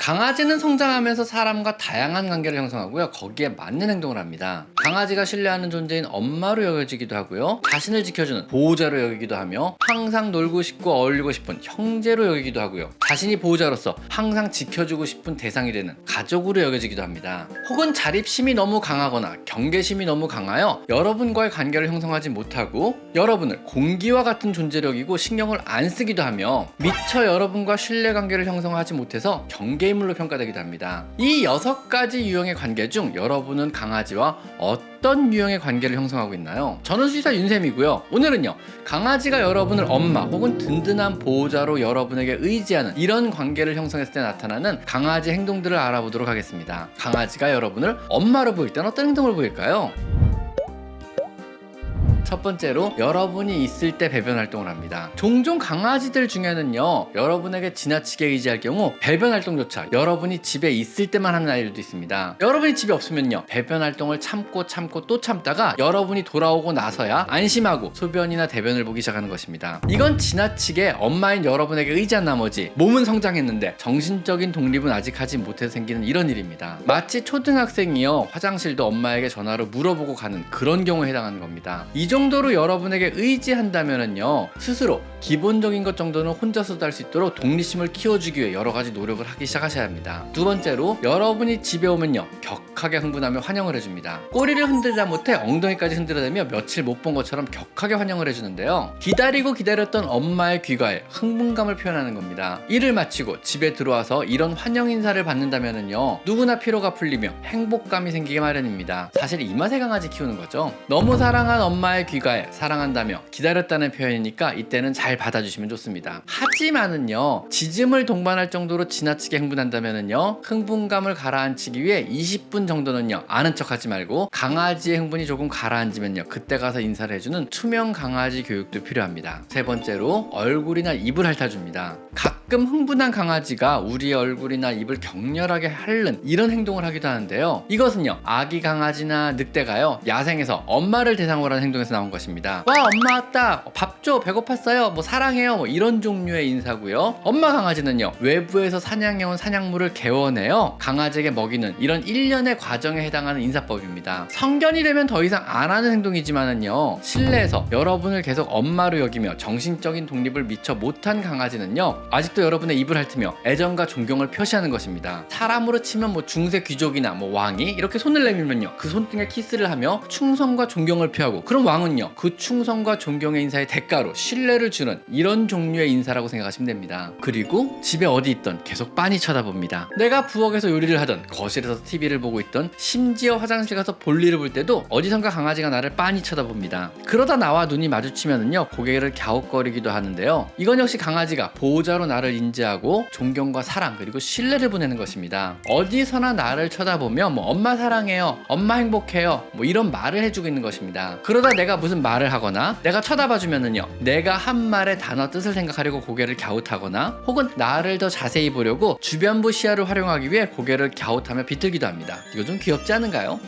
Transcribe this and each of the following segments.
강아지는 성장하면서 사람과 다양한 관계를 형성하고요. 거기에 맞는 행동을 합니다. 강아지가 신뢰하는 존재인 엄마로 여겨지기도 하고요. 자신을 지켜주는 보호자로 여기기도 하며 항상 놀고 싶고 어울리고 싶은 형제로 여기기도 하고요. 자신이 보호자로서 항상 지켜주고 싶은 대상이 되는 가족으로 여겨지기도 합니다. 혹은 자립심이 너무 강하거나 경계심이 너무 강하여 여러분과의 관계를 형성하지 못하고 여러분을 공기와 같은 존재로 여기고 신경을 안 쓰기도 하며 미처 여러분과 신뢰관계를 형성하지 못해서 경계인물로 평가되기도 합니다. 이 6가지 유형의 관계 중 여러분은 강아지와 어떤 유형의 관계를 형성하고 있나요? 저는 수의사 윤쌤이고요. 오늘은요, 강아지가 여러분을 엄마 혹은 든든한 보호자로 여러분에게 의지하는 이런 관계를 형성했을 때 나타나는 강아지 행동들을 알아보도록 하겠습니다. 강아지가 여러분을 엄마로 보일 땐 어떤 행동을 보일까요? 첫 번째로, 여러분이 있을 때 배변 활동을 합니다. 종종 강아지들 중에는요, 여러분에게 지나치게 의지할 경우 배변 활동조차 여러분이 집에 있을 때만 하는 아이들도 있습니다. 여러분이 집에 없으면요, 배변 활동을 참고 또 참다가 여러분이 돌아오고 나서야 안심하고 소변이나 대변을 보기 시작하는 것입니다. 이건 지나치게 엄마인 여러분에게 의지한 나머지 몸은 성장했는데 정신적인 독립은 아직 하지 못해서 생기는 이런 일입니다. 마치 초등학생이요, 화장실도 엄마에게 전화로 물어보고 가는 그런 경우에 해당하는 겁니다. 이 정도로 여러분에게 의지한다면요, 스스로 기본적인 것 정도는 혼자서도 할 수 있도록 독립심을 키워주기 위해 여러 가지 노력을 하기 시작하셔야 합니다. 두 번째로, 여러분이 집에 오면요, 격하게 흥분하며 환영을 해줍니다. 꼬리를 흔들다 못해 엉덩이까지 흔들어대며 며칠 못 본 것처럼 격하게 환영을 해주는데요, 기다리고 기다렸던 엄마의 귀가에 흥분감을 표현하는 겁니다. 일을 마치고 집에 들어와서 이런 환영 인사를 받는다면요, 누구나 피로가 풀리며 행복감이 생기게 마련입니다. 사실 이 맛에 강아지 키우는 거죠. 너무 사랑한 엄마의 귀가에 사랑한다며 기다렸다는 표현이니까 이때는 잘 받아주시면 좋습니다. 하지만은요, 짖음을 동반할 정도로 지나치게 흥분한다면요, 흥분감을 가라앉히기 위해 20분 정도는요, 아는 척하지 말고 강아지의 흥분이 조금 가라앉으면요, 그때 가서 인사를 해주는 투명 강아지 교육도 필요합니다. 세 번째로, 얼굴이나 입을 핥아줍니다. 가끔 흥분한 강아지가 우리의 얼굴이나 입을 격렬하게 핥는 이런 행동을 하기도 하는데요, 이것은요, 아기 강아지나 늑대가요, 야생에서 엄마를 대상으로 하는 행동에서 나온 것입니다. 와, 엄마 왔다, 밥 줘, 배고팠어요, 뭐 사랑해요, 뭐 이런 종류의 인사고요. 엄마 강아지는요, 외부에서 사냥해온 사냥물을 개워내어 강아지에게 먹이는 이런 일련의 과정에 해당하는 인사법입니다. 성견이 되면 더 이상 안 하는 행동이지만은요, 실내에서 여러분을 계속 엄마로 여기며 정신적인 독립을 미처 못한 강아지는요, 아직도 여러분의 입을 핥으며 애정과 존경을 표시하는 것입니다. 사람으로 치면 뭐 중세 귀족이나 뭐 왕이 이렇게 손을 내밀면요, 그 손등에 키스를 하며 충성과 존경을 표하고, 그럼 왕은요, 그 충성과 존경의 인사의 대가로 신뢰를 주는 이런 종류의 인사라고 생각하시면 됩니다. 그리고 집에 어디 있던 계속 빤히 쳐다봅니다. 내가 부엌에서 요리를 하던 거실에서 TV를 보고 있던 심지어 화장실 가서 볼일을 볼 때도 어디선가 강아지가 나를 빤히 쳐다봅니다. 그러다 나와 눈이 마주치면은요, 고개를 갸웃거리기도 하는데요, 이건 역시 강아지가 보호자로 나를 인지하고 존경과 사랑 그리고 신뢰를 보내는 것입니다. 어디서나 나를 쳐다보며 뭐 엄마 사랑해요, 엄마 행복해요, 뭐 이런 말을 해주고 있는 것입니다. 그러다 내가 무슨 말을 하거나 내가 쳐다봐주면은요, 내가 한 말의 단어 뜻을 생각하려고 고개를 갸웃하거나 혹은 나를 더 자세히 보려고 주변부 시야를 활용하기 위해 고개를 갸웃하며 비틀기도 합니다. 이거 좀 귀엽지 않은가요?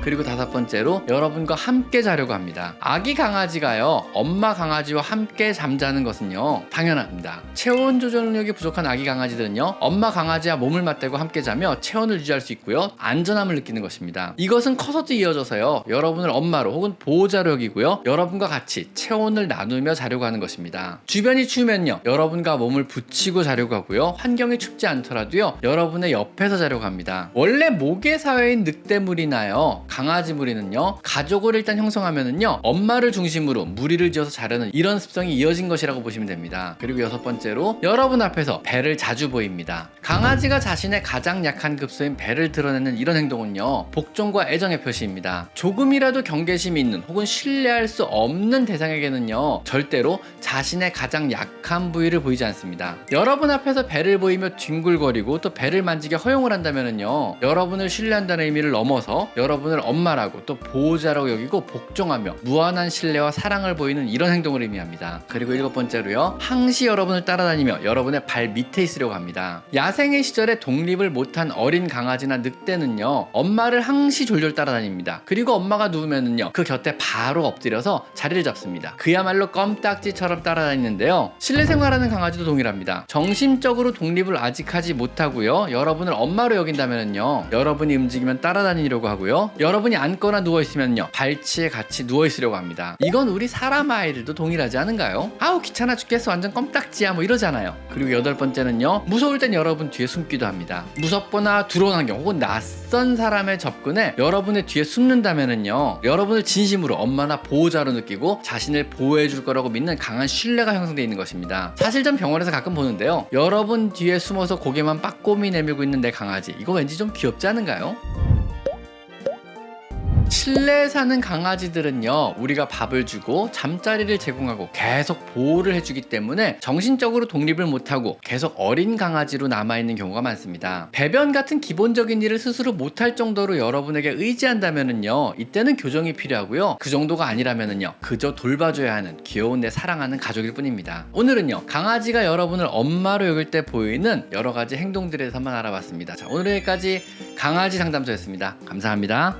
그리고 다섯 번째로, 여러분과 함께 자려고 합니다. 아기 강아지가요, 엄마 강아지와 함께 잠자는 것은요, 당연합니다. 체온 조절 능력이 부족한 아기 강아지들은요, 엄마 강아지와 몸을 맞대고 함께 자며 체온을 유지할 수 있고요, 안전함을 느끼는 것입니다. 이것은 커서도 이어져서요, 여러분을 엄마로 혹은 보호자로 여기고요, 여러분과 같이 체온을 나누며 자려고 하는 것입니다. 주변이 추우면요, 여러분과 몸을 붙이고 자려고 하고요, 환경이 춥지 않더라도요, 여러분의 옆에서 자려고 합니다. 원래 모계 사회인 늑대무리나요, 강아지 무리는요, 가족을 일단 형성하면은요, 엄마를 중심으로 무리를 지어서 자려는 이런 습성이 이어진 것이라고 보시면 됩니다. 그리고 여섯 번째로, 여러분 앞에서 배를 자주 보입니다. 강아지가 자신의 가장 약한 급소인 배를 드러내는 이런 행동은요, 복종과 애정의 표시입니다. 조금이라도 경계심이 있는 혹은 신뢰할 수 없는 대상에게는요, 절대로 자신의 가장 약한 부위를 보이지 않습니다. 여러분 앞에서 배를 보이며 뒹굴거리고 또 배를 만지게 허용을 한다면은요, 여러분을 신뢰한다는 의미를 넘어서 여러분을 엄마라고 또 보호자라고 여기고 복종하며 무한한 신뢰와 사랑을 보이는 이런 행동을 의미합니다. 그리고 일곱 번째로요, 항시 여러분을 따라다니며 여러분의 발 밑에 있으려고 합니다. 야생의 시절에 독립을 못한 어린 강아지나 늑대는요, 엄마를 항시 졸졸 따라다닙니다. 그리고 엄마가 누우면은요, 그 곁에 바로 엎드려서 자리를 잡습니다. 그야말로 껌딱지처럼 따라다니는데요, 실내 생활하는 강아지도 동일합니다. 정신적으로 독립을 아직 하지 못하고요, 여러분을 엄마로 여긴다면요, 여러분이 움직이면 따라다니려고 하고요, 여러분이 앉거나 누워있으면요, 발치에 같이 누워있으려고 합니다. 이건 우리 사람 아이들도 동일하지 않은가요? 아우 귀찮아 죽겠어, 완전 껌딱지야, 뭐 이러잖아요. 그리고 8번째는요, 무서울 땐 여러분 뒤에 숨기도 합니다. 무섭거나 두려운 환경 혹은 낯선 사람의 접근에 여러분의 뒤에 숨는다면은요, 여러분을 진심으로 엄마나 보호자로 느끼고 자신을 보호해줄 거라고 믿는 강한 신뢰가 형성되어 있는 것입니다. 사실 전 병원에서 가끔 보는데요, 여러분 뒤에 숨어서 고개만 빠꼼히 내밀고 있는 내 강아지, 이거 왠지 좀 귀엽지 않은가요? 실내에 사는 강아지들은요, 우리가 밥을 주고 잠자리를 제공하고 계속 보호를 해주기 때문에 정신적으로 독립을 못하고 계속 어린 강아지로 남아있는 경우가 많습니다. 배변 같은 기본적인 일을 스스로 못할 정도로 여러분에게 의지한다면은요, 이때는 교정이 필요하고요, 그 정도가 아니라면은요, 그저 돌봐줘야 하는 귀여운 내 사랑하는 가족일 뿐입니다. 오늘은요, 강아지가 여러분을 엄마로 여길 때 보이는 여러가지 행동들에 대해서 한번 알아봤습니다. 자, 오늘 여기까지 강아지 상담소였습니다. 감사합니다.